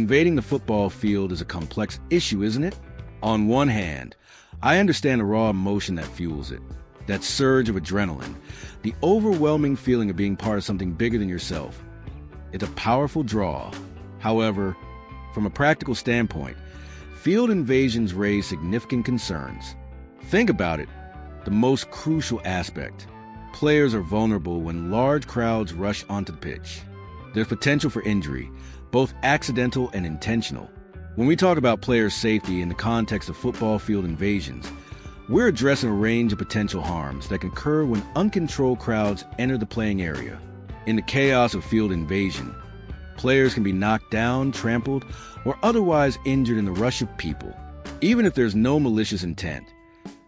Invading the football field is a complex issue, isn't it? On one hand, I understand the raw emotion that fuels it, that surge of adrenaline, the overwhelming feeling of being part of something bigger than yourself. It's a powerful draw. However, from a practical standpoint, field invasions raise significant concerns. Think about it, the most crucial aspect. Players are vulnerable when large crowds rush onto the pitch. There's potential for injury, both accidental and intentional. When we talk about player safety in the context of football field invasions, we're addressing a range of potential harms that can occur when uncontrolled crowds enter the playing area. In the chaos of field invasion, players can be knocked down, trampled, or otherwise injured in the rush of people. Even if there's no malicious intent,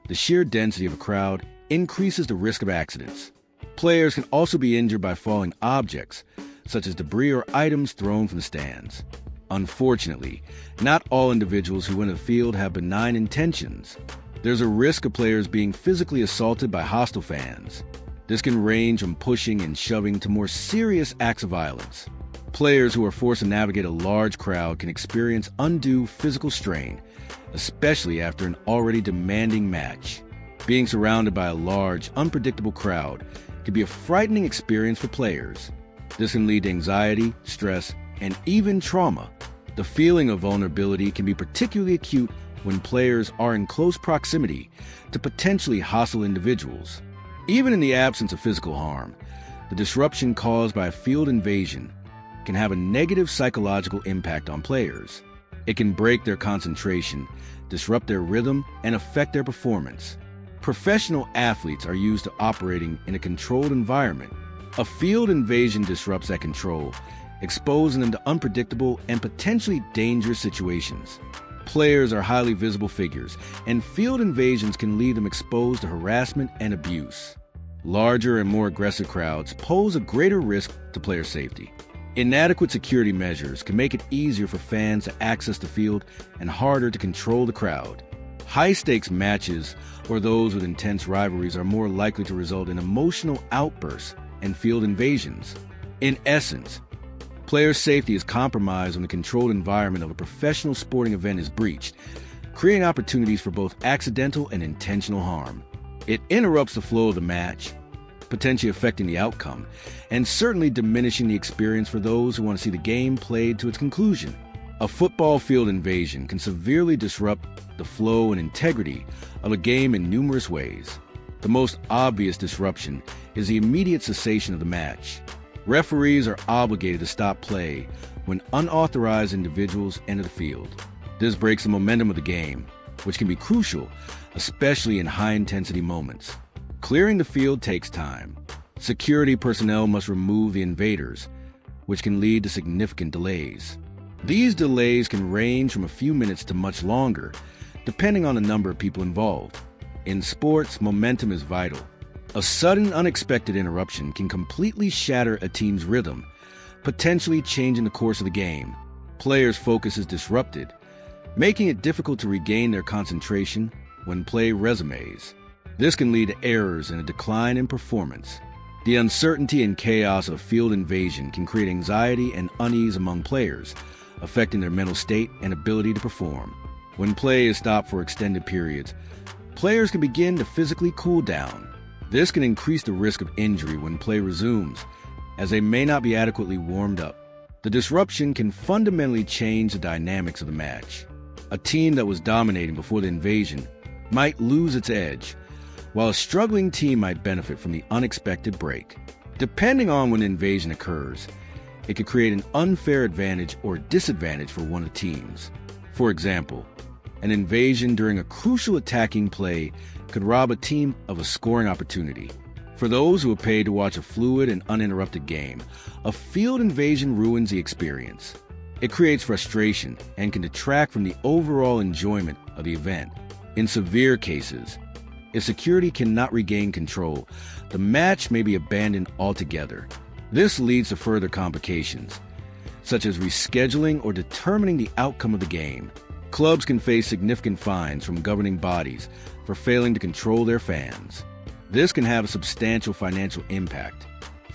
the sheer density of a crowd increases the risk of accidents. Players can also be injured by falling objects, such as debris or items thrown from the stands. Unfortunately, not all individuals who enter the field have benign intentions. There's a risk of players being physically assaulted by hostile fans. This can range from pushing and shoving to more serious acts of violence. Players who are forced to navigate a large crowd can experience undue physical strain, especially after an already demanding match. Being surrounded by a large, unpredictable crowd can be a frightening experience for players. This can lead to anxiety, stress, and even trauma. The feeling of vulnerability can be particularly acute when players are in close proximity to potentially hostile individuals. Even in the absence of physical harm, the disruption caused by a field invasion can have a negative psychological impact on players. It can break their concentration, disrupt their rhythm, and affect their performance. Professional athletes are used to operating in a controlled environment. A field invasion disrupts that control, exposing them to unpredictable and potentially dangerous situations. Players are highly visible figures, and field invasions can leave them exposed to harassment and abuse. Larger and more aggressive crowds pose a greater risk to player safety. Inadequate security measures can make it easier for fans to access the field and harder to control the crowd. High-stakes matches or those with intense rivalries are more likely to result in emotional outbursts and field invasions. In essence, player safety is compromised when the controlled environment of a professional sporting event is breached, creating opportunities for both accidental and intentional harm. It interrupts the flow of the match, potentially affecting the outcome, and certainly diminishing the experience for those who want to see the game played to its conclusion. A football field invasion can severely disrupt the flow and integrity of a game in numerous ways. The most obvious disruption is the immediate cessation of the match. Referees are obligated to stop play when unauthorized individuals enter the field. This breaks the momentum of the game, which can be crucial, especially in high-intensity moments. Clearing the field takes time. Security personnel must remove the invaders, which can lead to significant delays. These delays can range from a few minutes to much longer, depending on the number of people involved. In sports, momentum is vital. A sudden, unexpected interruption can completely shatter a team's rhythm, potentially changing the course of the game. Players' focus is disrupted, making it difficult to regain their concentration when play resumes. This can lead to errors and a decline in performance. The uncertainty and chaos of field invasion can create anxiety and unease among players, affecting their mental state and ability to perform. When play is stopped for extended periods, players can begin to physically cool down. This can increase the risk of injury when play resumes, as they may not be adequately warmed up. The disruption can fundamentally change the dynamics of the match. A team that was dominating before the invasion might lose its edge, while a struggling team might benefit from the unexpected break. Depending on when the invasion occurs, it could create an unfair advantage or disadvantage for one of the teams. For example, an invasion during a crucial attacking play could rob a team of a scoring opportunity. For those who are paid to watch a fluid and uninterrupted game, a field invasion ruins the experience. It creates frustration and can detract from the overall enjoyment of the event. In severe cases, if security cannot regain control, the match may be abandoned altogether. This leads to further complications, such as rescheduling or determining the outcome of the game. Clubs can face significant fines from governing bodies for failing to control their fans. This can have a substantial financial impact.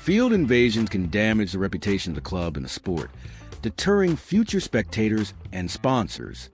Field invasions can damage the reputation of the club and the sport, deterring future spectators and sponsors.